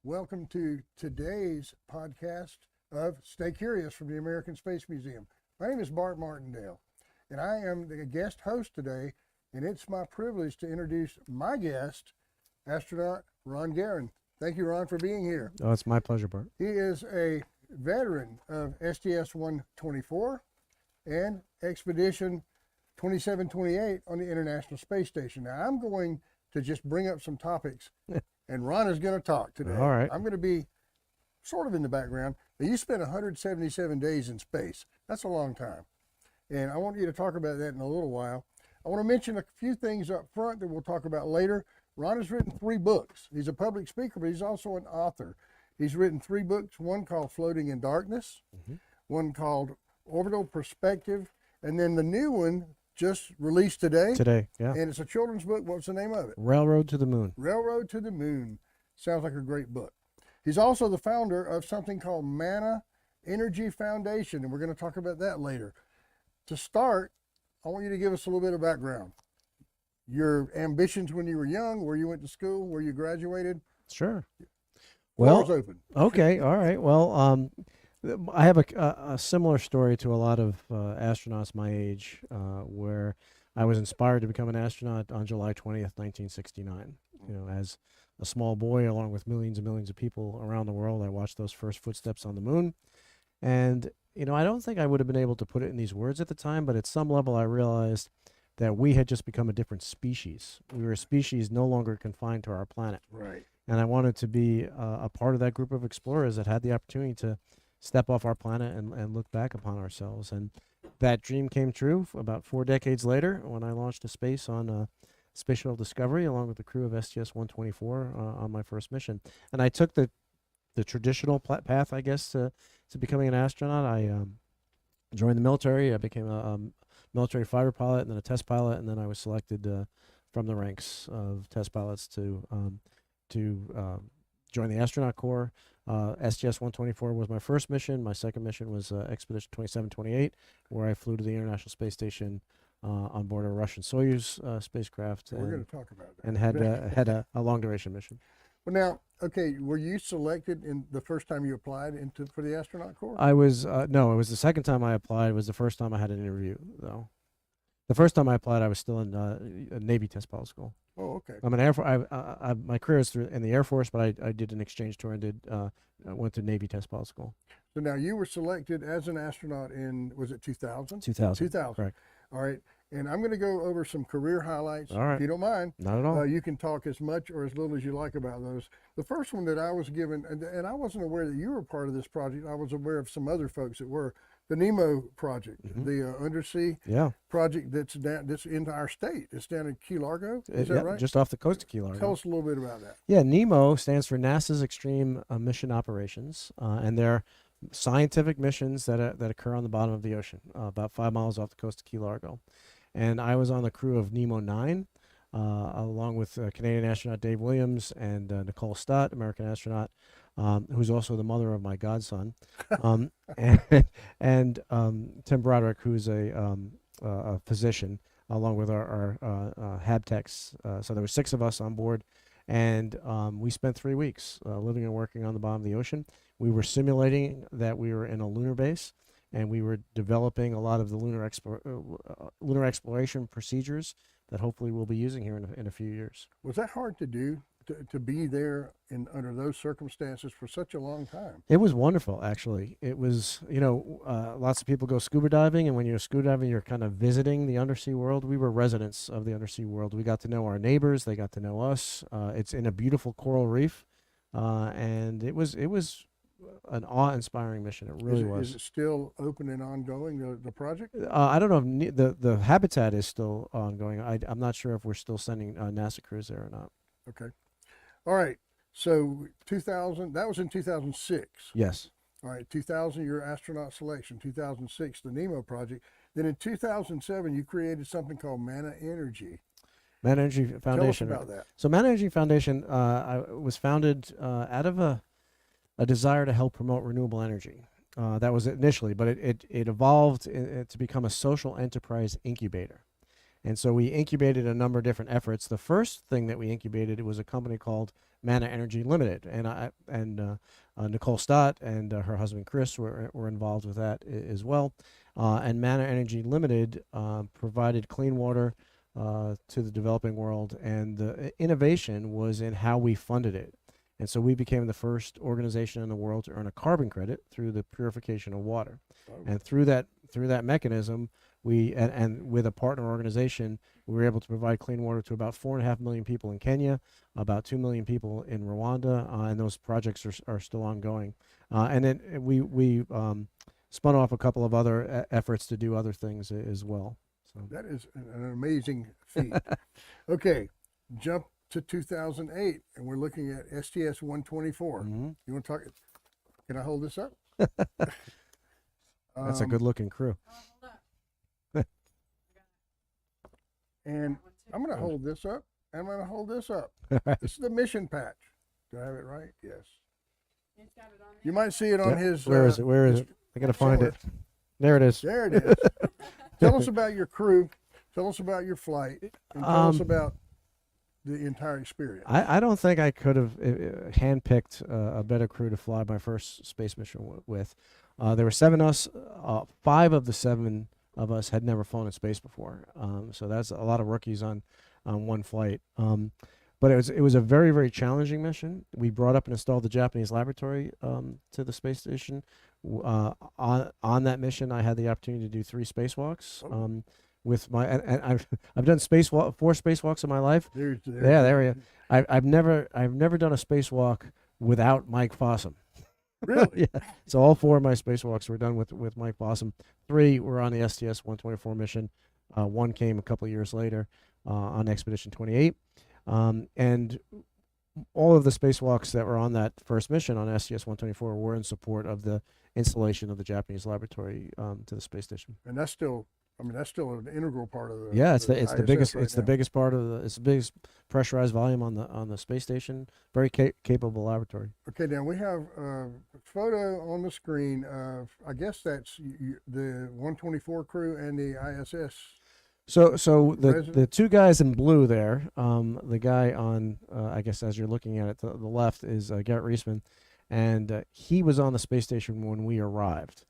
Welcome to today's podcast of Stay Curious from the American Space Museum. My name is Bart Martindale, and I am the guest host today, and it's my privilege to introduce my guest, Astronaut Ron Garan. Thank you, Ron, for being here. Oh, it's my pleasure, Bart. He is a veteran of STS-124 and Expedition 2728 on the International Space Station. Now, I'm going to just bring up some topics, and Ron is going to talk today. All right. I'm going to be sort of in the background. Now, you spent 177 days in space. That's a long time. And I want you to talk about that in a little while. I want to mention a few things up front that we'll talk about later. Ron has written 3 books. He's a public speaker, but he's also an author. He's written 3 books, one called Floating in Darkness, one called Orbital Perspective, and then the new one just released today. Yeah. And it's a children's book. What's the name of it? Railroad to the Moon. Railroad to the Moon. Sounds like a great book. He's also the founder of something called Mana Energy Foundation, and we're going to talk about that later. To start, I want you to give us a little bit of background. Your ambitions when you were young, where you went to school, where you graduated. Sure. Floor's open. Okay. All right. Well, I have a similar story to a lot of astronauts my age, where I was inspired to become an astronaut on July 20th, 1969. You know, as a small boy, along with millions and millions of people around the world, I watched those first footsteps on the moon. And, you know, I don't think I would have been able to put it in these words at the time, but at some level I realized that we had just become a different species. We were a species no longer confined to our planet. Right. And I wanted to be a part of that group of explorers that had the opportunity to step off our planet and look back upon ourselves. And that dream came true about 4 decades later when I launched to space on Space Shuttle Discovery along with the crew of STS-124 on my first mission. And I took the traditional path, I guess, to becoming an astronaut. I joined the military. I became a military fighter pilot and then a test pilot, and then I was selected from the ranks of test pilots to join the astronaut corps. STS-124 was my first mission. My second mission was Expedition 2728, where I flew to the International Space Station on board a Russian Soyuz spacecraft. We're going to talk about that. And had a long duration mission. Well, now, okay, were you selected in the first time you applied for the astronaut corps? I was no, it was the second time I applied. It was the first time I had an interview, though. The first time I applied, I was still in a Navy test pilot school. Oh, okay. I'm an Air Force. My career is in the Air Force, but I did an exchange tour and went to Navy test pilot school. So now you were selected as an astronaut in, was it 2000? 2000. 2000. Correct. All right. And I'm going to go over some career highlights. All right. If you don't mind. Not at all. You can talk as much or as little as you like about those. The first one that I was given, and I wasn't aware that you were part of this project. I was aware of some other folks that were. The NEMO project, the undersea project that's in our state. It's down in Key Largo. Is that right? Just off the coast of Key Largo. Tell us a little bit about that. Yeah, NEMO stands for NASA's Extreme Mission Operations, and they're scientific missions that occur on the bottom of the ocean, about 5 miles off the coast of Key Largo. And I was on the crew of NEMO 9, along with Canadian astronaut Dave Williams and Nicole Stott, American astronaut, who's also the mother of my godson, and Tim Broderick, who's a physician, along with our HAB techs. So there were 6 of us on board, and we spent 3 weeks living and working on the bottom of the ocean. We were simulating that we were in a lunar base, and we were developing a lot of the lunar exploration procedures that hopefully we'll be using here in a few years. Was that hard to do, to be there under those circumstances for such a long time? It was wonderful, actually. It was, you know, lots of people go scuba diving, and when you're scuba diving, you're kind of visiting the undersea world. We were residents of the undersea world. We got to know our neighbors. They got to know us. It's in a beautiful coral reef, and it was an awe-inspiring mission. It really was. Is it still open and ongoing, the project? I don't know if the habitat is still ongoing. I'm not sure if we're still sending NASA crews there or not. Okay. All right. So 2000, that was in 2006. Yes. All right. 2000, your astronaut selection. 2006, the NEMO project. Then in 2007, you created something called Mana Energy. Mana Energy Foundation. Tell us about that. So Mana Energy Foundation was founded out of a desire to help promote renewable energy. That was it initially, but it evolved to become a social enterprise incubator. And so we incubated a number of different efforts. The first thing that we incubated was a company called Mana Energy Limited, and Nicole Stott and her husband Chris were involved with that as well. And Mana Energy Limited provided clean water to the developing world, and the innovation was in how we funded it. And so we became the first organization in the world to earn a carbon credit through the purification of water. Oh. And through that mechanism, and with a partner organization, we were able to provide clean water to about 4.5 million people in Kenya, about 2 million people in Rwanda, and those projects are still ongoing. And then we spun off a couple of other efforts to do other things as well. So That is an amazing feat. Okay, jump to 2008, and we're looking at STS-124. Mm-hmm. You want to talk? Can I hold this up? That's a good-looking crew. And I'm going to hold this up, and I'm going to hold this up. This is the mission patch. Do I have it right? Yes. You might see it on his. Where is it? Where is it? I got to find it. There it is. There it is. Tell us about your crew. Tell us about your flight, and tell us about the entire experience. I don't think I could have handpicked a better crew to fly my first space mission with. There were 7 of us. 5 of the 7 of us had never flown in space before. So that's a lot of rookies on one flight. But it was a very, very challenging mission. We brought up and installed the Japanese laboratory to the space station. On that mission, I had the opportunity to do 3 spacewalks. With my and I've done 4 spacewalks in my life. There There we go. I've never done a spacewalk without Mike Fossum. Really? Yeah. So all 4 of my spacewalks were done with Mike Fossum. 3 were on the STS-124 mission. 1 came a couple of years later on Expedition 28. And all of the spacewalks that were on that first mission on STS-124 were in support of the installation of the Japanese laboratory to the space station. And that's still, that's still an integral part of the. Yeah, it's the biggest ISS the biggest part of it's the biggest pressurized volume on the space station. Very capable laboratory. Okay, now we have a photo on the screen of, I guess that's the 124 crew and the ISS. So the 2 guys in blue there, the guy on I guess as you're looking at it, the left is Garrett Reisman, and he was on the space station when we arrived.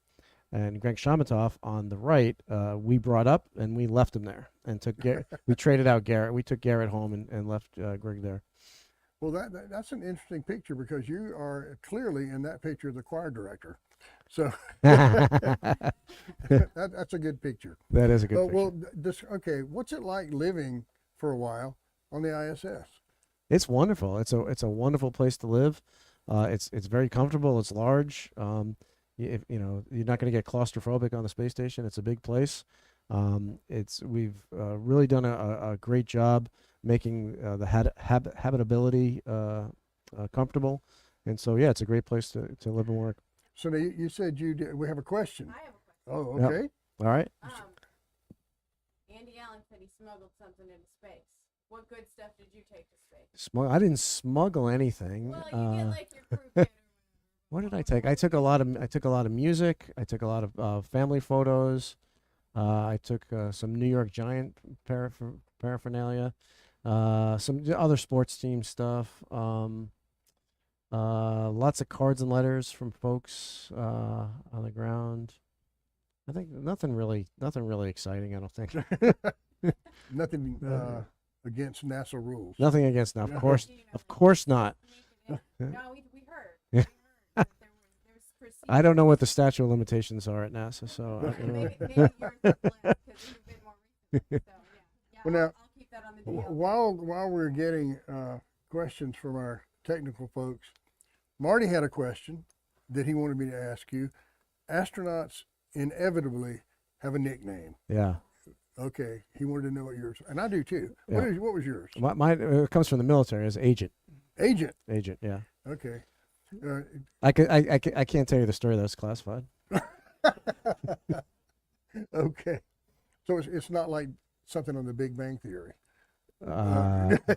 And Greg Shamatov on the right, we brought up and we left him there and took Garrett. We traded out Garrett. We took Garrett home and left Greg there. Well, that's an interesting picture because you are clearly in that picture the choir director. So that's a good picture. That is a good picture. Well, okay, what's it like living for a while on the ISS? It's wonderful. It's a wonderful place to live. It's very comfortable. It's large. You're not going to get claustrophobic on the space station. It's a big place. We've really done a great job making the habitability comfortable, and so yeah, it's a great place to live and work. So now you said we have a question. I have a question. Oh, okay. Yep. All right. Andy Allen said he smuggled something into space. What good stuff did you take to space? I didn't smuggle anything. Well, you get like your crew kit. What did I take? I took a lot of music. I took a lot of family photos. I took some New York Giant paraphernalia, some other sports team stuff. Lots of cards and letters from folks on the ground. I think nothing really exciting. I don't think. Nothing against NASA rules. Nothing against now. Of course not. No, we heard. That there was procedures. I don't know what the statute of limitations are at NASA, so Maybe yours are less because you've been more recent. So yeah. Well, now, I'll keep that on the deal. while we're getting questions from our technical folks, Marty had a question that he wanted me to ask you. Astronauts inevitably have a nickname. yeah. Okay, he wanted to know what yours, and I do too. Yeah. What was yours? Mine it comes from the military as agent. Agent. Agent, yeah. Okay. I can't tell you the story that's classified. Okay. So it's not like something on the Big Bang Theory.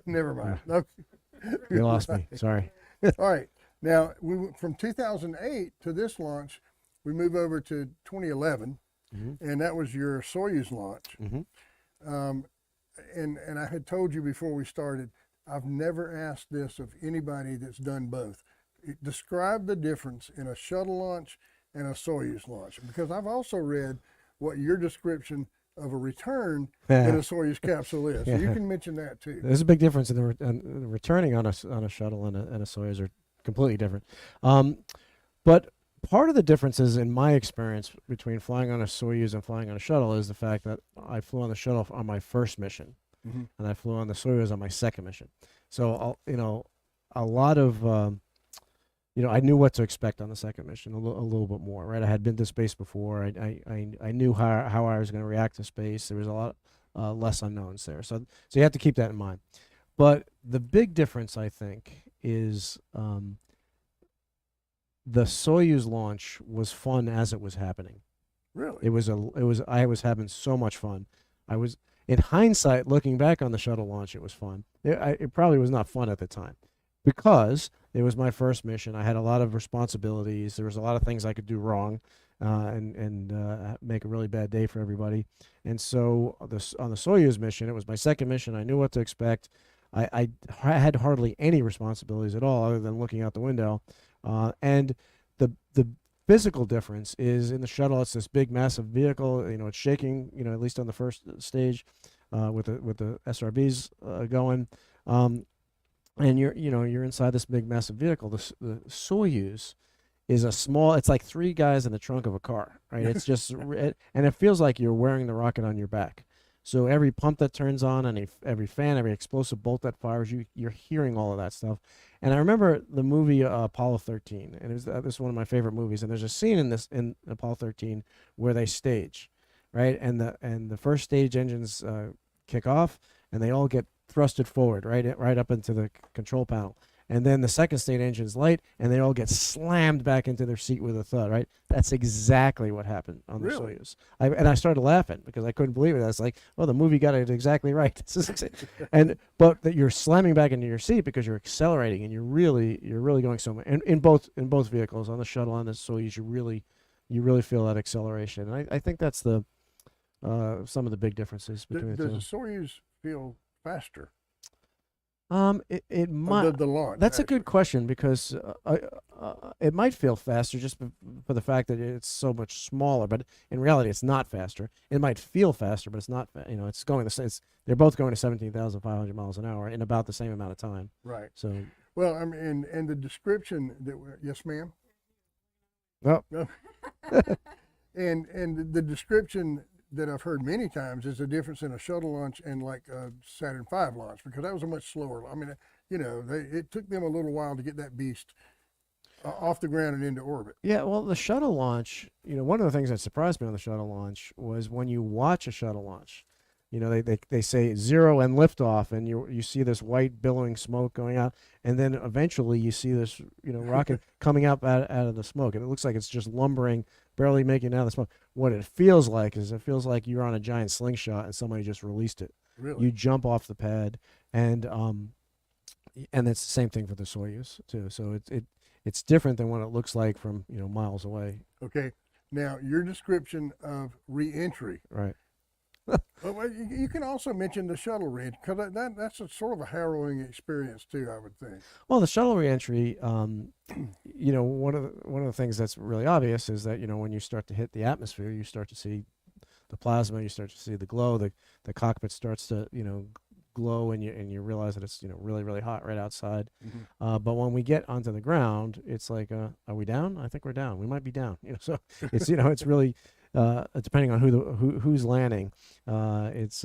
Never mind. Okay. You lost me. Sorry. All right. Now, from 2008 to this launch, we move over to 2011, Mhm. and that was your Soyuz launch. Mhm. and I had told you before we started, I've never asked this of anybody that's done both. Describe the difference in a shuttle launch and a Soyuz launch, because I've also read what your description of a return in a Soyuz capsule is. So you can mention that too. There's a big difference in the returning on a shuttle and a Soyuz are completely different. But part of the differences in my experience between flying on a Soyuz and flying on a shuttle is the fact that I flew on the shuttle on my first mission, and I flew on the Soyuz on my second mission. So, a lot of, I knew what to expect on the second mission a little bit more, right? I had been to space before. I knew how I was going to react to space. There was a lot less unknowns there. So you have to keep that in mind. But the big difference, I think, is the Soyuz launch was fun as it was happening. Really? I was having so much fun. In hindsight, looking back on the shuttle launch, it was fun. It probably was not fun at the time because it was my first mission. I had a lot of responsibilities. There was a lot of things I could do wrong and make a really bad day for everybody. And so on the Soyuz mission, it was my second mission. I knew what to expect. I had hardly any responsibilities at all other than looking out the window. And the physical difference is in the shuttle, it's this big, massive vehicle. It's shaking. At least on the first stage, with the SRBs going, and you're inside this big, massive vehicle. The Soyuz is a small. It's like three guys in the trunk of a car, right? It's just, and it feels like you're wearing the rocket on your back. So every pump that turns on, and every fan, every explosive bolt that fires, you're hearing all of that stuff. And I remember the movie Apollo 13, and this is one of my favorite movies. And there's a scene in Apollo 13 where they stage, right? And the first stage engines kick off, and they all get thrusted forward, right up into the control panel. And then the second stage engines light, and they all get slammed back into their seat with a thud, right? That's exactly what happened on the Soyuz. And I started laughing because I couldn't believe it. I was like, well, the movie got it exactly right. But that you're slamming back into your seat because you're accelerating, and you're really going somewhere. And in both vehicles, on the shuttle and the Soyuz, you really feel that acceleration. And I think that's some of the big differences between the two. Does the Soyuz feel faster? It might. The launch. That's actually a good question because it might feel faster just for the fact that it's so much smaller. But in reality, it's not faster. It might feel faster, but it's not. It's going the same. They're both going to 17,500 miles an hour in about the same amount of time. Right. So. Well, I mean, and the description that. Yes, ma'am. Well. and the description that I've heard many times is the difference in a shuttle launch and like a Saturn V launch, because that was a much slower. I mean, it took them a little while to get that beast off the ground and into orbit. Yeah, well, the shuttle launch, one of the things that surprised me on the shuttle launch was when you watch a shuttle launch, they say 0 and liftoff, and you see this white billowing smoke going out, and then eventually you see this rocket coming up out of the smoke, and it looks like it's just lumbering, barely making it out of the smoke. What it feels like is you're on a giant slingshot and somebody just released it. Really? You jump off the pad, and it's the same thing for the Soyuz too. So it's different than what it looks like from miles away. Okay. Now your description of re-entry. Right. Well, you can also mention the shuttle reentry, because that's a sort of a harrowing experience too, I would think. Well, the shuttle reentry, one of the things that's really obvious is that when you start to hit the atmosphere, you start to see the plasma, you start to see the glow, the cockpit starts to glow, and you realize that it's really, really hot right outside. But when we get onto the ground, it's like, are we down? I think we're down. We might be down. So it's it's really. Depending on who's landing, it's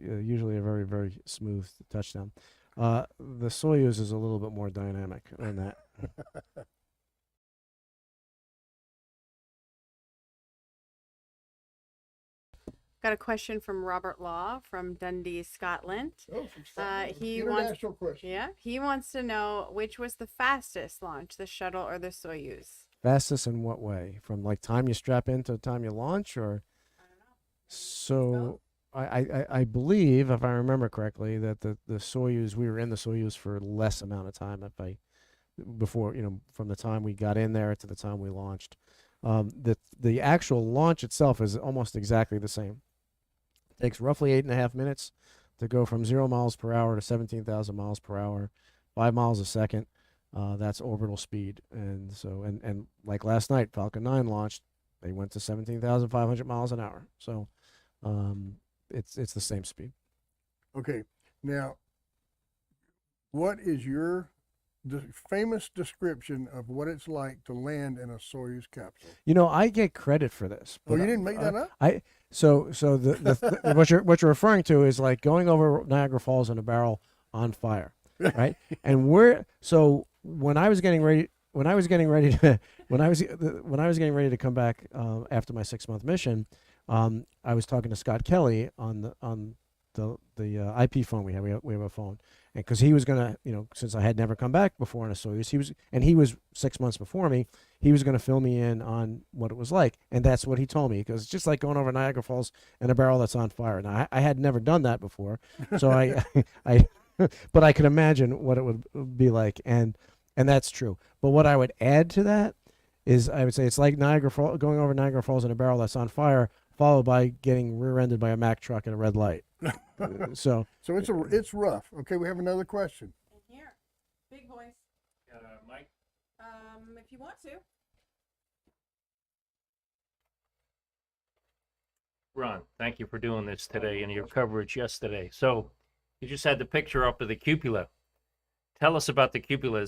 usually a very, very smooth touchdown. The Soyuz is a little bit more dynamic than that. Got a question from Robert Law from Dundee, Scotland. Oh, from Scotland. He International question. Yeah, he wants to know which was the fastest launch, the shuttle or the Soyuz. Fastest in what way? From like time you strap in to the time you launch, or? I don't know. So I believe, if I remember correctly, that the Soyuz, we were in the Soyuz for less amount of time before from the time we got in there to the time we launched. The actual launch itself is almost exactly the same. It takes roughly 8.5 minutes. to go from 0 miles per hour to 17,000 miles per hour, 5 miles a second. That's orbital speed. And so, and like last night, Falcon 9 launched, they went to 17,500 miles an hour. So it's the same speed. Okay. Now, what is your famous description of what it's like to land in a Soyuz capsule? You know, I get credit for this. Oh, you didn't make that up? So what you're referring to is like going over Niagara Falls in a barrel on fire, right? And when I was getting ready to come back after my 6-month mission, I was talking to Scott Kelly on the IP phone we have. We have a phone, and because he was gonna, since I had never come back before in a Soyuz, he was 6 months before me. He was gonna fill me in on what it was like, and that's what he told me. Because it's just like going over Niagara Falls in a barrel that's on fire. Now I had never done that before, so but I could imagine what it would be like, and that's true. But what I would add to that is I would say it's like going over Niagara Falls in a barrel that's on fire, followed by getting rear-ended by a Mack truck at a red light. So it's rough. Okay, we have another question. In here, big voice. Mike? If you want to. Ron, thank you for doing this today and your coverage yesterday. So you just had the picture up of the cupola. Tell us about the cupola.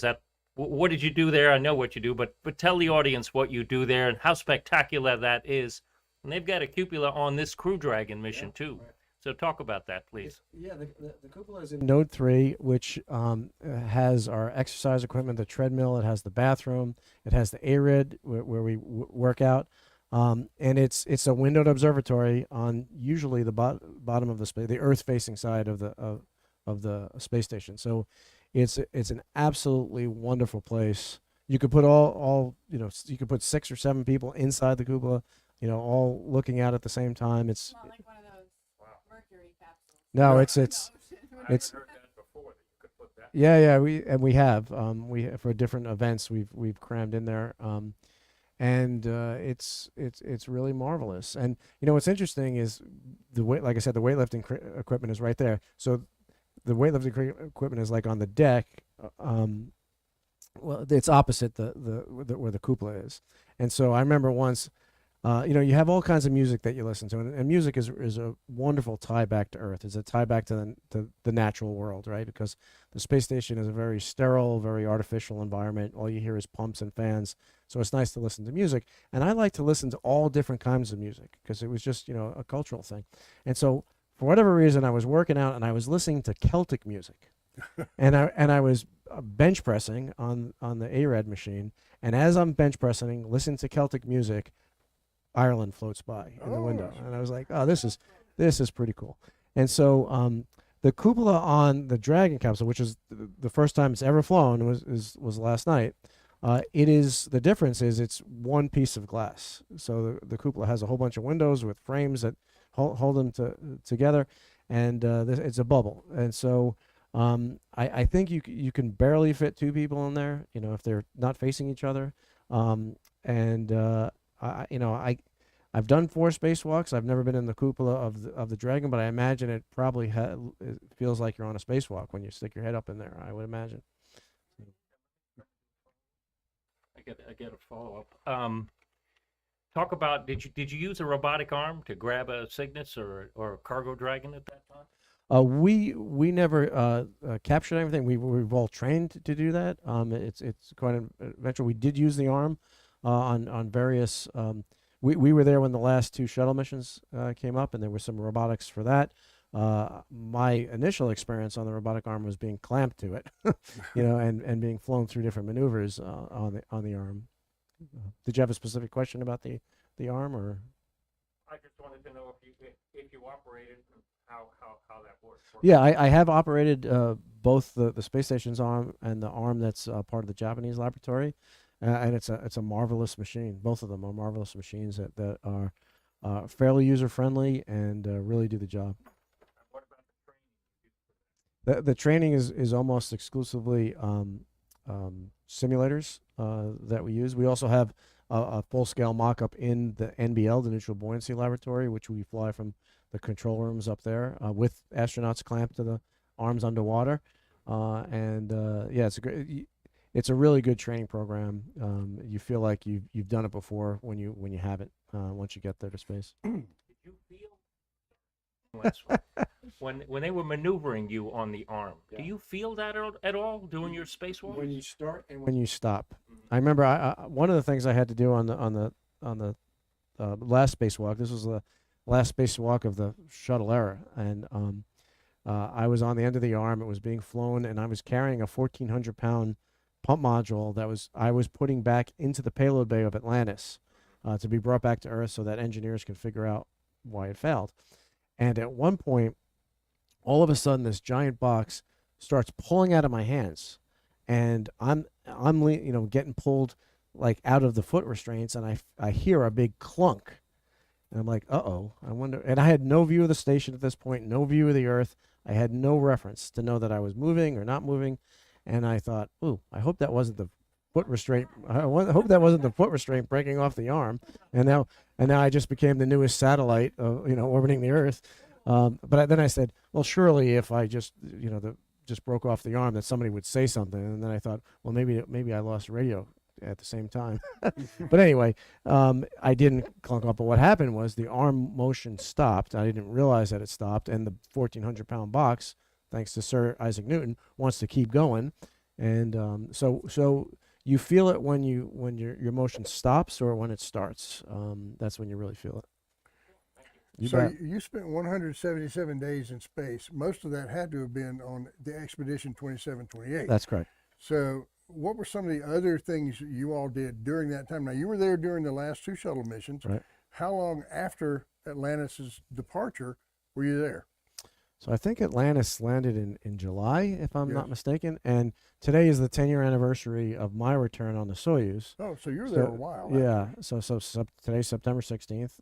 What did you do there? I know what you do, but tell the audience what you do there and how spectacular that is. And they've got a cupola on this Crew Dragon mission too. Right. So talk about that, please. Yeah, the cupola is in Node 3, which has our exercise equipment, the treadmill. It has the bathroom. It has the ARID where we work out. And it's a windowed observatory on usually the bottom of the Earth-facing side of the space station. So it's an absolutely wonderful place. You could put you could put 6 or 7 people inside the cupola, all looking out at the same time. It's not like one of those Mercury capsules. No, it's Heard that before, that you could put that. Yeah, we have for different events we've crammed in there, and it's really marvelous. And what's interesting is like I said, the weightlifting equipment is right there. So the weightlifting equipment is like on the deck. Well, it's opposite where the cupola is. And so I remember once. You have all kinds of music that you listen to, and music is a wonderful tie back to Earth. It's a tie back to the natural world, right? Because the space station is a very sterile, very artificial environment. All you hear is pumps and fans. So it's nice to listen to music. And I like to listen to all different kinds of music because it was just, a cultural thing. And so for whatever reason, I was working out and I was listening to Celtic music. and I was bench pressing on the ARED machine. And as I'm bench pressing, listening to Celtic music, Ireland floats by in the window, and I was like, "Oh, this is pretty cool." And so the cupola on the Dragon capsule, which is the first time it's ever flown, was last night. The difference is it's one piece of glass. So the cupola has a whole bunch of windows with frames that hold them together, and it's a bubble. And so I think you can barely fit 2 people in there, if they're not facing each other. I've done 4 spacewalks. I've never been in the cupola of the Dragon, but I imagine it probably it feels like you're on a spacewalk when you stick your head up in there. I would imagine. I get a follow up. Talk about did you use a robotic arm to grab a Cygnus or a cargo Dragon at that time? We never captured everything. We've all trained to do that. It's quite an adventure. We did use the arm on various. We were there when the last 2 shuttle missions came up, and there was some robotics for that. My initial experience on the robotic arm was being clamped to it, and being flown through different maneuvers on the arm. Did you have a specific question about the arm, or? I just wanted to know if you operated how that works. Yeah, I have operated both the space station's arm and the arm that's part of the Japanese laboratory. And it's a marvelous machine. Both of them are marvelous machines that are fairly user friendly and really do the job. What about the training? The training is almost exclusively simulators that we use. We also have a full-scale mock-up in the NBL, the Neutral Buoyancy Laboratory, which we fly from the control rooms up there with astronauts clamped to the arms underwater. Yeah, it's a really good training program. You feel like you've done it before when you have it once you get there to space. Did you feel when they were maneuvering you on the arm? Yeah. Do you feel that at all during your spacewalk? When you start and when you stop. I remember one of the things I had to do on the last spacewalk. This was the last spacewalk of the shuttle era, and I was on the end of the arm. It was being flown, and I was carrying a 1,400-pound pump module that I was putting back into the payload bay of Atlantis to be brought back to Earth so that engineers can figure out why it failed. And at one point, all of a sudden, this giant box starts pulling out of my hands, and I'm getting pulled like out of the foot restraints, and I hear a big clunk, and I'm like, uh-oh, I wonder. And I had no view of the station at this point, no view of the Earth. I had no reference to know that I was moving or not moving, and I thought, ooh, I hope that wasn't the foot restraint. I hope that wasn't the foot restraint breaking off the arm. And now I just became the newest satellite, orbiting the Earth. Then I said, well, surely if I just just broke off the arm, that somebody would say something. And then I thought, well, maybe I lost radio at the same time. But anyway, I didn't clunk up. But what happened was the arm motion stopped. I didn't realize that it stopped, and the 1,400-pound box, thanks to Sir Isaac Newton, wants to keep going. And so you feel it when your motion stops or when it starts. That's when you really feel it. You spent 177 days in space. Most of that had to have been on the Expedition 2728. That's correct. So what were some of the other things you all did during that time? Now, you were there during the last two shuttle missions. Right. How long after Atlantis' departure were you there? So I think Atlantis landed in July, if I'm not mistaken. And today is the 10-year anniversary of my return on the Soyuz. Oh, so you were there a while. Yeah. So today's September 16th.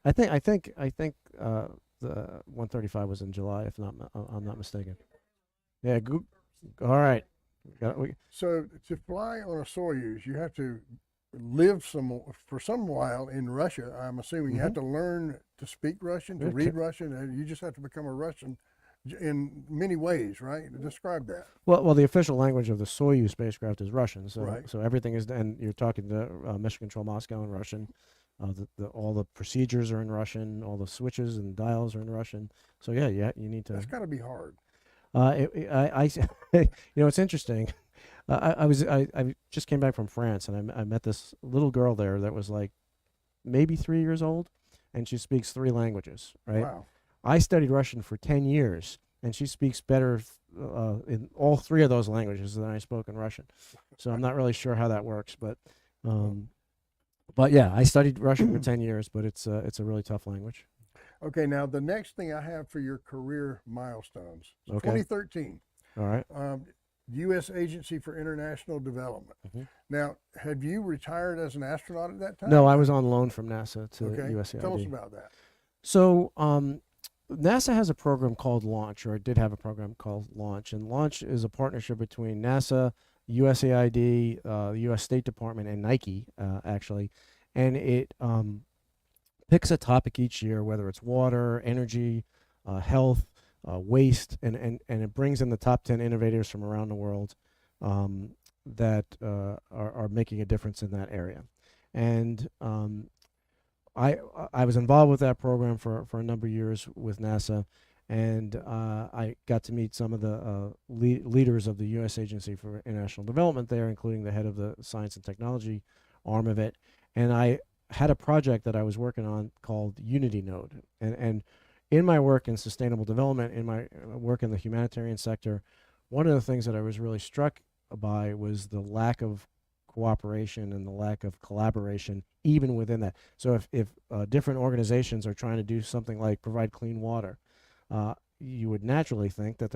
I think the 135 was in July, if I'm not mistaken. Yeah. All right. So to fly on a Soyuz, you have to live for some while in Russia. I'm assuming you have to learn to speak Russian, to read Russian, and you just have to become a Russian in many ways, right? Describe that. Well, the official language of the Soyuz spacecraft is Russian. So Right. so everything is, and you're talking to Mission Control Moscow in Russian. All the procedures are in Russian. All the switches and dials are in Russian. So yeah, you need to. That's got to be hard. It's interesting. I just came back from France, and I met this little girl there that was like maybe 3 years old, and she speaks 3 languages. Right. Wow. I studied Russian for 10 years, and she speaks better in all 3 of those languages than I spoke in Russian. So I'm not really sure how that works, but yeah, I studied Russian for 10 years, but it's a really tough language. Okay, now the next thing I have for your career milestones, Okay. 2013, All right. U.S. Agency for International Development. Mhm. Now, have you retired as an astronaut at that time? No, I was on loan from NASA to Okay, USAID. tell us about that. So NASA has a program called Launch, or it did have a program called Launch, and Launch is a partnership between NASA, USAID, the U.S. State Department, and Nike, actually, and it picks a topic each year, whether it's water, energy, health, waste, and it brings in the top 10 innovators from around the world that are making a difference in that area. And I was involved with that program for a number of years with NASA, and I got to meet some of the leaders of the U.S. Agency for International Development there, including the head of the Science and Technology arm of it. And I had a project that I was working on called Unity Node. And in my work in sustainable development, in my work in the humanitarian sector, one of the things that I was really struck by was the lack of cooperation and the lack of collaboration even within that. So if different organizations are trying to do something like provide clean water, you would naturally think that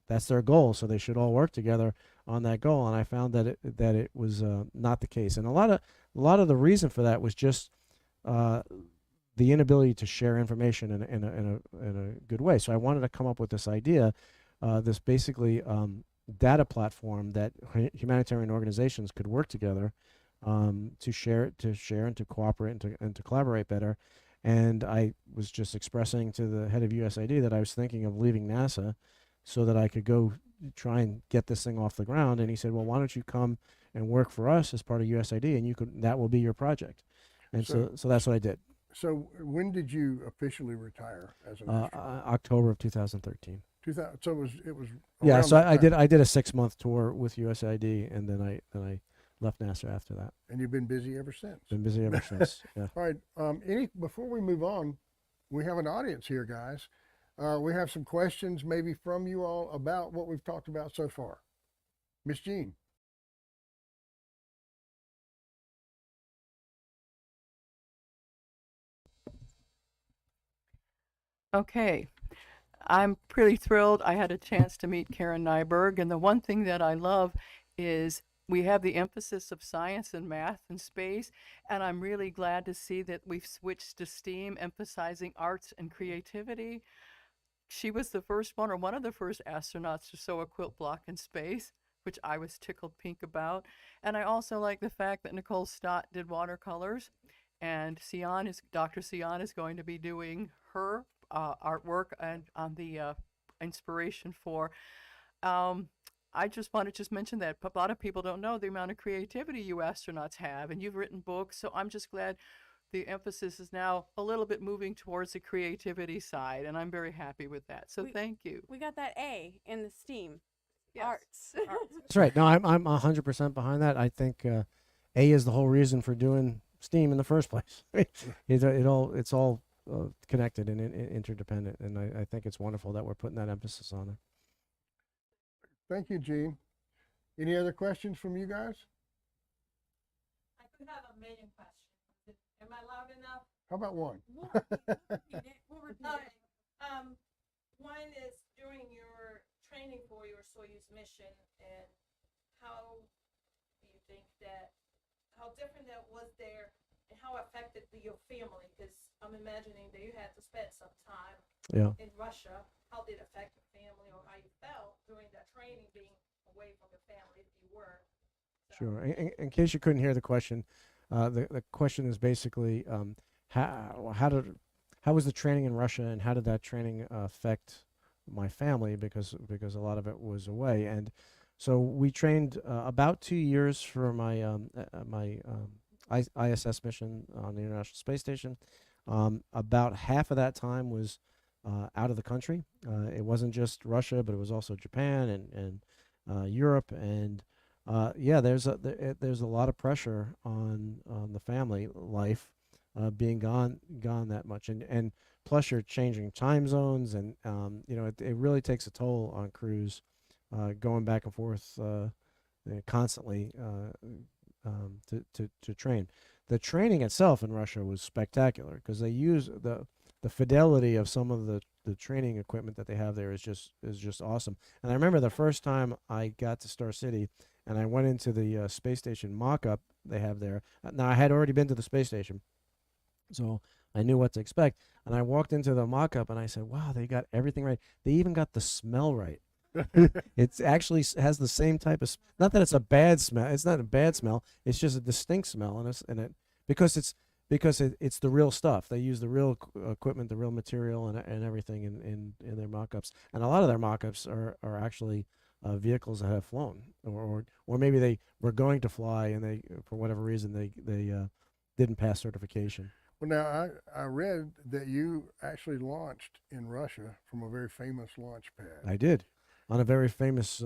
that's their goal, so they should all work together on that goal. And I found that it was not the case. And a lot of the reason for that was just the inability to share information in a good way. So I wanted to come up with this idea, this basically data platform that humanitarian organizations could work together to share, and to cooperate and to collaborate better. And I was just expressing to the head of USAID that I was thinking of leaving NASA so that I could go try and get this thing off the ground. And he said, well, why don't you come and work for us as part of USAID, and that will be your project. And so that's what I did. So when did you officially retire as an astronaut? October of 2013. 2000. So it was. Yeah. around So that I time. did a 6-month tour with USAID, and then I left NASA after that. And you've been busy ever since. Been busy ever since. Yeah. All right. Before we move on, we have an audience here, guys. We have some questions maybe from you all about what we've talked about so far. Miss Jean. Okay, I'm pretty thrilled. I had a chance to meet Karen Nyberg, and the one thing that I love is we have the emphasis of science and math and space, and I'm really glad to see that we've switched to STEAM, emphasizing arts and creativity. She was the first one, or one of the first astronauts to sew a quilt block in space, which I was tickled pink about. And I also like the fact that Nicole Stott did watercolors, and Dr. Sion is going to be doing her artwork and on the inspiration for. I just want to mention that a lot of people don't know the amount of creativity you astronauts have, and you've written books, so I'm just glad the emphasis is now a little bit moving towards the creativity side, and I'm very happy with that. So thank you. We got that A in the STEAM. Yes. Arts. That's right. No, I'm 100% behind that. I think A is the whole reason for doing STEAM in the first place. It's all connected and interdependent, and I think it's wonderful that we're putting that emphasis on it. Thank you, Jean. Any other questions from you guys? I could have a million questions. Am I loud enough? How about one? We'll repeat it. We'll repeat it. Okay. One is during your training for your Soyuz mission, and how do you think how different that was there, and how affected your family? Because I'm imagining that you had to spend some time in Russia. How did it affect your family, or how you felt during that training, being away from your family, if you were? So. Sure. In case you couldn't hear the question, the question is basically how was the training in Russia, and how did that training affect my family, because a lot of it was away. And so we trained about 2 years for my ISS mission on the International Space Station. About half of that time was out of the country. It wasn't just Russia, but it was also Japan and Europe. And there's a lot of pressure on the family life being gone that much, and plus you're changing time zones, and it really takes a toll on crews going back and forth constantly to train. The training itself in Russia was spectacular because they use the fidelity of some of the training equipment that they have there is just awesome. And I remember the first time I got to Star City and I went into the space station mock-up they have there. Now I had already been to the space station, so I knew what to expect. And I walked into the mock-up and I said, wow, they got everything right. They even got the smell right. It actually has the same type of, not that it's a bad smell. It's not a bad smell. It's just a distinct smell, because it's the real stuff. They use the real equipment, the real material, and everything in their mock-ups. And a lot of their mock-ups are actually vehicles that have flown, or maybe they were going to fly and they, for whatever reason, they didn't pass certification. Well, now I read that you actually launched in Russia from a very famous launch pad. I did, on a very famous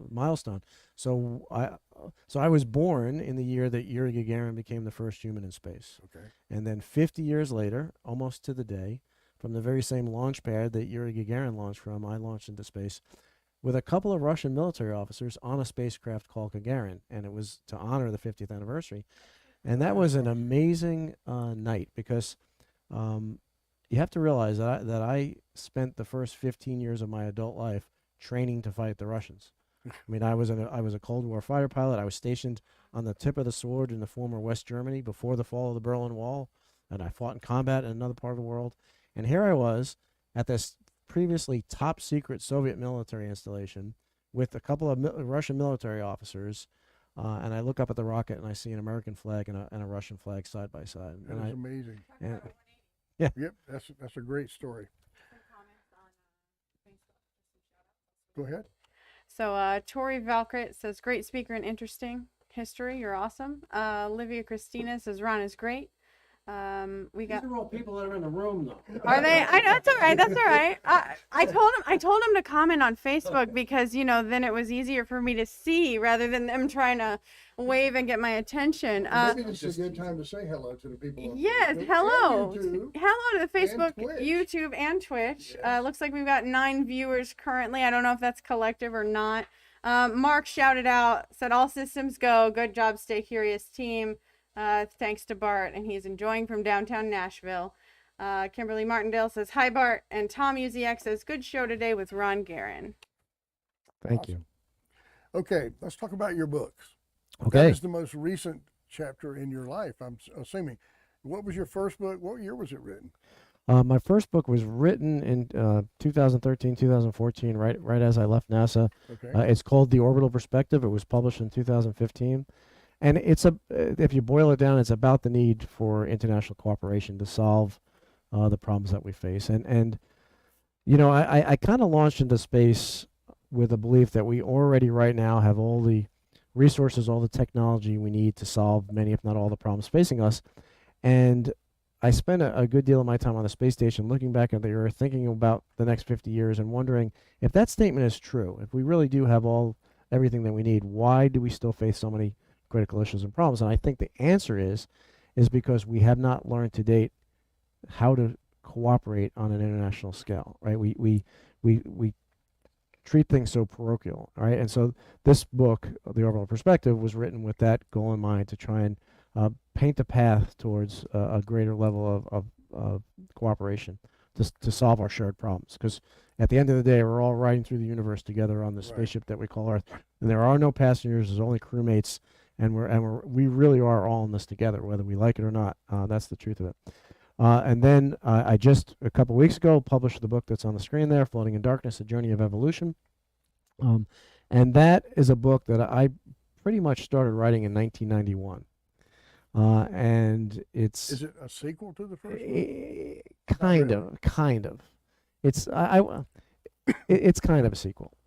milestone. So I was born in the year that Yuri Gagarin became the first human in space. Okay. And then 50 years later, almost to the day, from the very same launch pad that Yuri Gagarin launched from, I launched into space with a couple of Russian military officers on a spacecraft called Gagarin, and it was to honor the 50th anniversary. And that was an amazing night, because you have to realize that I spent the first 15 years of my adult life training to fight the Russians. I mean, I was a Cold War fighter pilot. I was stationed on the tip of the sword in the former West Germany before the fall of the Berlin Wall, and I fought in combat in another part of the world. And here I was at this previously top secret Soviet military installation with a couple of Russian military officers and I look up at the rocket and I see an American flag and a Russian flag side by side. That And is amazing. and Yep, that's a great story. Some comments on Facebook. Just some shout-outs. Go ahead. So Tori Valkrit says, great speaker and interesting history. You're awesome. Olivia Christina says, Ron is great. We got. These are all people that are in the room, though. Are they? I know, that's all right. That's all right. I told him to comment on Facebook because, you know, then it was easier for me to see rather than them trying to wave and get my attention. Maybe this is a good time to say hello to the people. On Yes, Facebook hello. and YouTube. Hello to the Facebook, Twitch. YouTube, and Twitch. Yes. Looks like we've got 9 viewers currently. I don't know if that's collective or not. Mark shouted out, said, all systems go. Good job, stay curious team. Thanks to Bart, and he's enjoying from downtown Nashville. Kimberly Martindale says, hi, Bart. And Tom UZX says, good show today with Ron Garan. Thank you. Okay, let's talk about your books. That Okay. is the most recent chapter in your life, I'm assuming. What was your first book? What year was it written? My first book was written in 2013, 2014, right as I left NASA. Okay. It's called The Orbital Perspective. It was published in 2015. And it's if you boil it down, it's about the need for international cooperation to solve the problems that we face. And you know, I kind of launched into space with a belief that we already right now have all the resources, all the technology we need to solve many, if not all, the problems facing us. And I spent a good deal of my time on the space station looking back at the Earth, thinking about the next 50 years and wondering if that statement is true, if we really do have everything that we need, why do we still face so many critical issues and problems? And I think the answer is because we have not learned to date how to cooperate on an international scale, right? We treat things so parochial, right? And so this book, The Orbital Perspective, was written with that goal in mind, to try and paint a path towards a greater level of cooperation to solve our shared problems. Because at the end of the day, we're all riding through the universe together on the spaceship that we call Earth, and there are no passengers. There's only crewmates. And we really are all in this together, whether we like it or not. That's the truth of it. And then I just a couple weeks ago published the book that's on the screen there, Floating in Darkness: A Journey of Evolution. And that is a book that I pretty much started writing in 1991. And Is it a sequel to the first one? Kind of. It's it's kind of a sequel.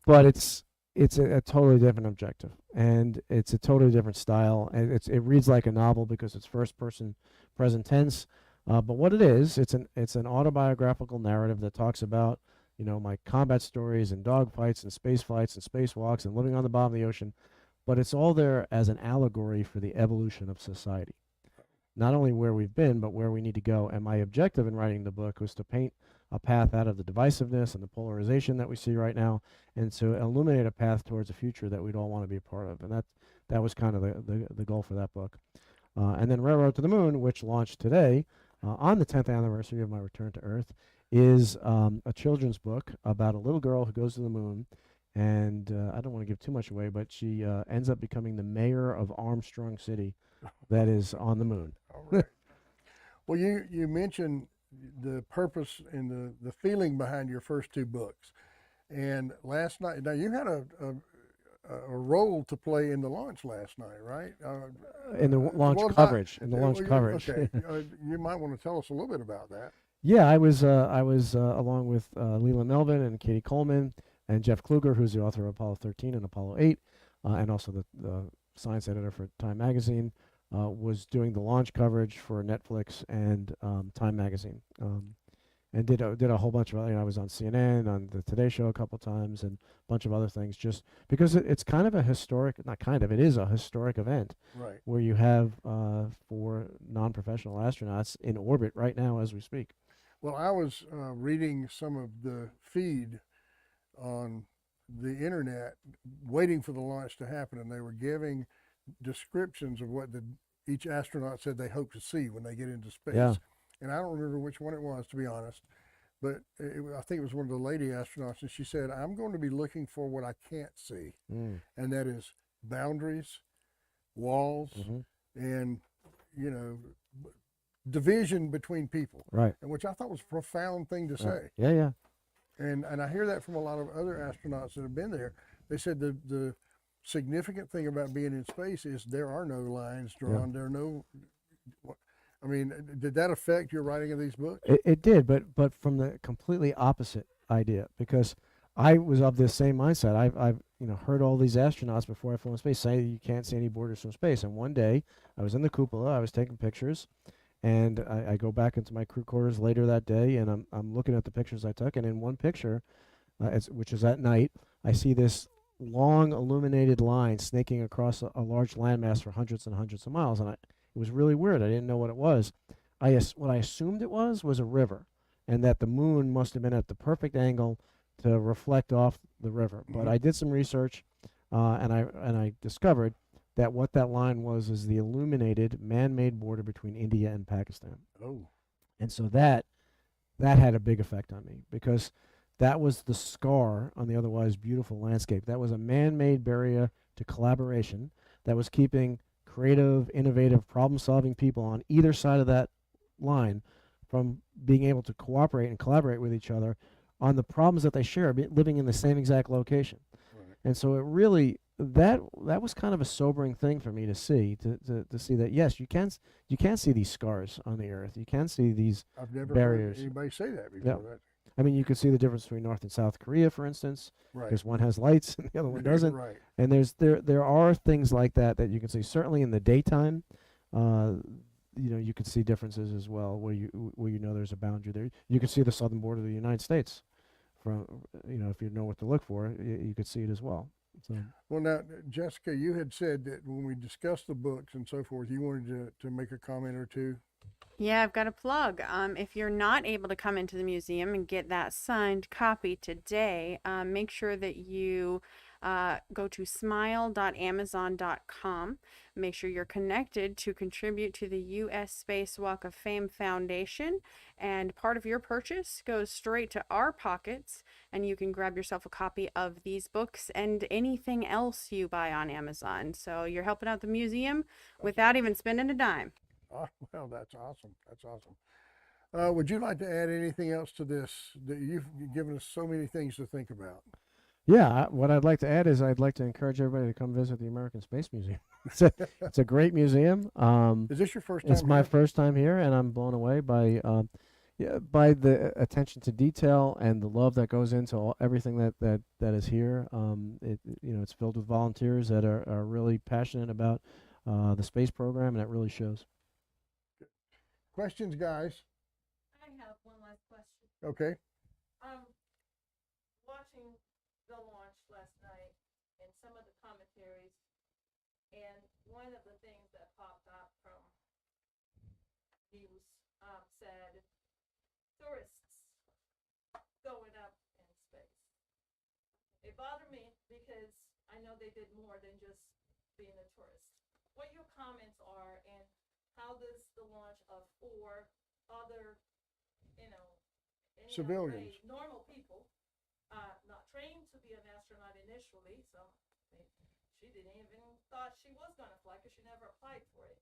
But it's a totally different objective, and it's a totally different style, and it reads like a novel because it's first person present tense. But what it is, it's an autobiographical narrative that talks about, you know, my combat stories and dogfights and space flights and spacewalks and living on the bottom of the ocean. But it's all there as an allegory for the evolution of society, not only where we've been, but where we need to go. And my objective in writing the book was to paint a path out of the divisiveness and the polarization that we see right now, and to illuminate a path towards a future that we'd all want to be a part of. And that was kind of the goal for that book. And then Railroad to the Moon, which launched today on the 10th anniversary of my return to Earth, is a children's book about a little girl who goes to the moon. And I don't want to give too much away, but she ends up becoming the mayor of Armstrong City that is on the moon. All right. Well, you mentioned the purpose and the feeling behind your first 2 books. And last night, now you had a role to play in the launch last night, right? In the launch coverage. In the launch coverage. Okay. You might want to tell us a little bit about that. Yeah, I was along with Leland Melvin and Katie Coleman and Jeff Kluger, who's the author of Apollo 13 and Apollo 8, and also the science editor for Time Magazine, was doing the launch coverage for Netflix and Time Magazine, and did a whole bunch of, I was on CNN, on the Today Show a couple times, and a bunch of other things, just because it's kind of a historic, it is a historic event, Right. where you have 4 non-professional astronauts in orbit right now as we speak. Well, I was reading some of the feed on the internet, waiting for the launch to happen, and they were giving descriptions of what each astronaut said they hope to see when they get into space. Yeah. And I don't remember which one it was, to be honest, but I think it was one of the lady astronauts, and she said, I'm going to be looking for what I can't see, and that is boundaries, walls, and, you know, division between people. Right. And which I thought was a profound thing to say. Yeah. And I hear that from a lot of other astronauts that have been there. They said the significant thing about being in space is there are no lines drawn. There are no. I mean, did that affect your writing of these books? It did, but from the completely opposite idea, because I was of this same mindset. I've heard all these astronauts before I flew in space say you can't see any borders from space. And one day I was in the cupola, I was taking pictures, and I go back into my crew quarters later that day, and I'm looking at the pictures I took, and in one picture, which is at night, I see this long illuminated line snaking across a large landmass for hundreds and hundreds of miles, and it was really weird. I didn't know what it was. What I assumed it was a river, and that the moon must have been at the perfect angle to reflect off the river. But I did some research, and I discovered that what that line was is the illuminated man-made border between India and Pakistan. Oh, And so that had a big effect on me, because that was the scar on the otherwise beautiful landscape. That was a man-made barrier to collaboration that was keeping creative, innovative, problem-solving people on either side of that line from being able to cooperate and collaborate with each other on the problems that they share, living in the same exact location. right. And so it really, that was kind of a sobering thing for me to see, to see that, yes, you can see these scars on the Earth. You can see these I've never barriers. heard anybody say that before. That, I mean, you could see the difference between North and South Korea, for instance, right. because one has lights and the other one doesn't. Right. And there are things like that you can see. Certainly in the daytime, you could see differences as well, where you know there's a boundary there. You could see the southern border of the United States from, if you know what to look for, you could see it as well. So. Well, now, Jessica, you had said that when we discussed the books and so forth, you wanted to make a comment or two. Yeah, I've got a plug. If you're not able to come into the museum and get that signed copy today, make sure that you go to smile.amazon.com. Make sure you're connected to contribute to the U.S. Spacewalk of Fame Foundation, and part of your purchase goes straight to our pockets, and you can grab yourself a copy of these books and anything else you buy on Amazon. So you're helping out the museum without even spending a dime. Oh, well, that's awesome. That's awesome. Would you like to add anything else to this? That you've given us so many things to think about. Yeah, what I'd like to add is I'd like to encourage everybody to come visit the American Space Museum. It's a great museum. Is this your first time? It's my first time here, and I'm blown away by the attention to detail and the love that goes into everything that is here. It's filled with volunteers that are really passionate about the space program, and it really shows. Questions, guys? I have one last question. Okay. Watching the launch last night and some of the commentaries, and one of the things that popped up from news said tourists going up in space. It bothered me because I know they did more than just being a tourist. What your comments are, and how does the launch of 4 other, any Civilians. way, normal people, not trained to be an astronaut initially, so she didn't even thought she was going to fly because she never applied for it,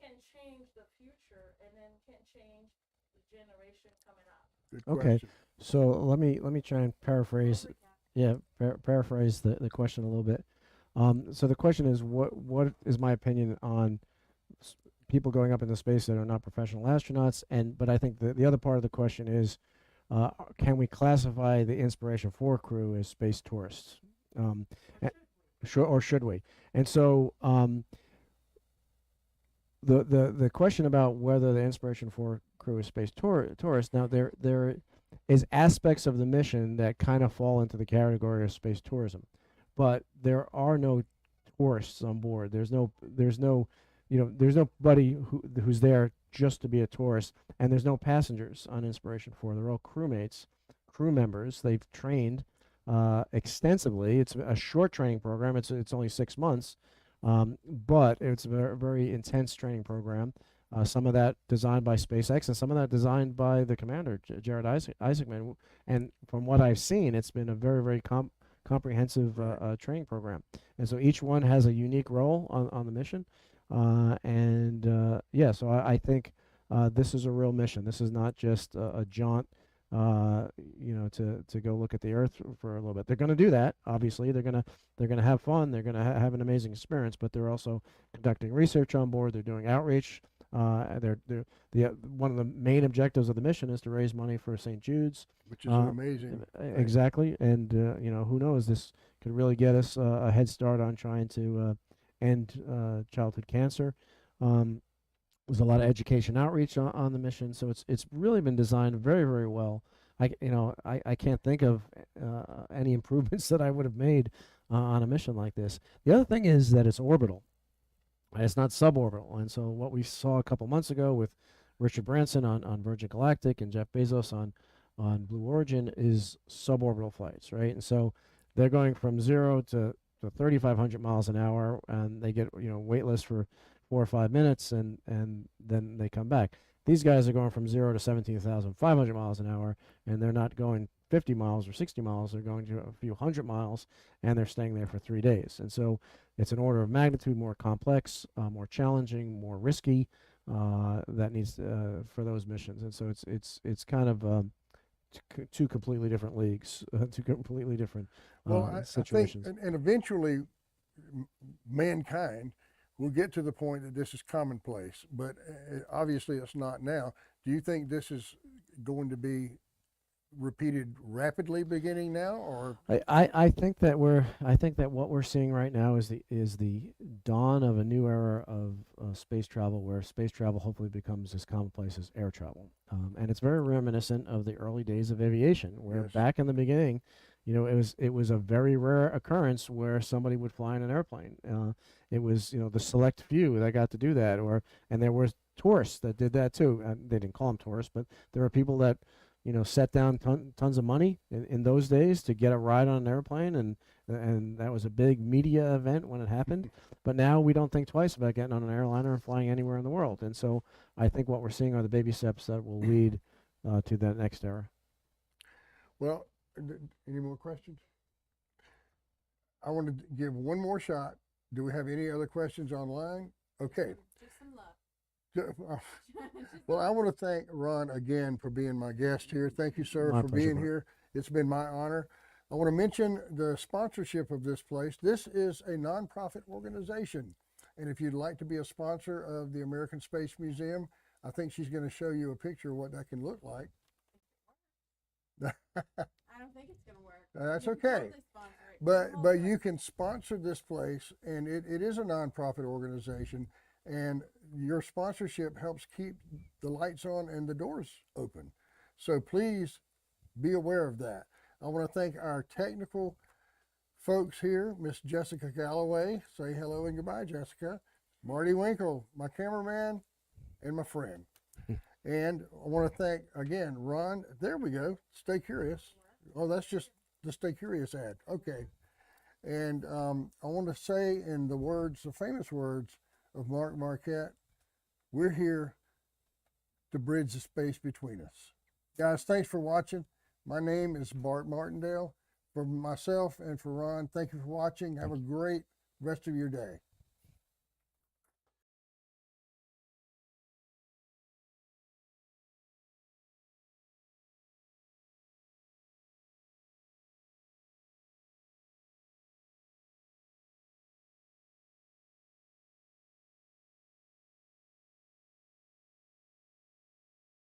can change the future, and then can change the generation coming up. Good Okay. question. So let me try and paraphrase. Yeah, paraphrase the question a little bit. So the question is, what is my opinion on people going up into space that are not professional astronauts? But I think the other part of the question is, can we classify the Inspiration 4 crew as space tourists? Or should we? And so the question about whether the Inspiration 4 crew is space tourists, now there is aspects of the mission that kind of fall into the category of space tourism, but there are no tourists on board. There's nobody who's there just to be a tourist, and there's no passengers on Inspiration 4. They're all crewmates, crew members. They've trained extensively. It's a short training program. It's only 6 months, but it's a very, very intense training program. Some of that designed by SpaceX, and some of that designed by the commander, Jared Isaacman. And from what I've seen, it's been a very, very comprehensive training program. And so each one has a unique role on the mission. So I think this is a real mission. This is not just a jaunt to go look at the Earth for a little bit. They're going to do that. Obviously, they're going to have fun. They're going to have an amazing experience. But they're also conducting research on board. They're doing outreach. One of the main objectives of the mission is to raise money for St. Jude's. Which is an amazing thing. Exactly, and who knows, this could really get us a head start on trying to end childhood cancer. There's a lot of education outreach on the mission, so it's really been designed very, very well. I can't think of any improvements that I would have made on a mission like this. The other thing is that it's orbital. It's not suborbital, and so what we saw a couple months ago with Richard Branson on Virgin Galactic and Jeff Bezos on Blue Origin is suborbital flights, right? And so they're going from 0 to 3,500 miles an hour, and they get weightless for 4 or 5 minutes, and then they come back. These guys are going from 0 to 17,500 miles an hour, and they're not going 50 miles or 60 miles. They're going to a few hundred miles, and they're staying there for 3 days. And so it's an order of magnitude more complex, more challenging, more risky. That needs for those missions. And so it's kind of two completely different leagues, two completely different situations. I think, and eventually, mankind will get to the point that this is commonplace, but obviously it's not now. Do you think this is going to be repeated rapidly beginning now, or? I think that what we're seeing right now is the dawn of a new era of space travel, where space travel hopefully becomes as commonplace as air travel, and it's very reminiscent of the early days of aviation, where Yes. back in the beginning, it was a very rare occurrence where somebody would fly in an airplane. It was the select few that got to do that, and there were tourists that did that too. They didn't call them tourists, but there were people that set down tons of money in those days to get a ride on an airplane, and that was a big media event when it happened. But now we don't think twice about getting on an airliner and flying anywhere in the world. And so I think what we're seeing are the baby steps that will lead to that next era. Well, any more questions? I want to give one more shot. Do we have any other questions online? Okay. Just some love. Well, I want to thank Ron again for being my guest here. Thank you, sir, My for pleasure, being Bart. here. It's been my honor. I want to mention the sponsorship of this place. This is a nonprofit organization. And if you'd like to be a sponsor of the American Space Museum, I think she's going to show you a picture of what that can look like. I don't think it's gonna work. That's You can okay. totally sponsor it. But you can sponsor this place, and it is a nonprofit organization, and your sponsorship helps keep the lights on and the doors open. So please be aware of that. I want to thank our technical folks here, Miss Jessica Galloway. Say hello and goodbye, Jessica. Marty Winkle, my cameraman, and my friend. And I want to thank again Ron. There we go. Stay curious. Oh, that's just the Stay Curious ad. Okay. And I want to say in the famous words of Marquette, we're here to bridge the space between us. Guys, thanks for watching. My name is Bart Martindale. For myself and for Ron, thank you for watching. Have a great rest of your day.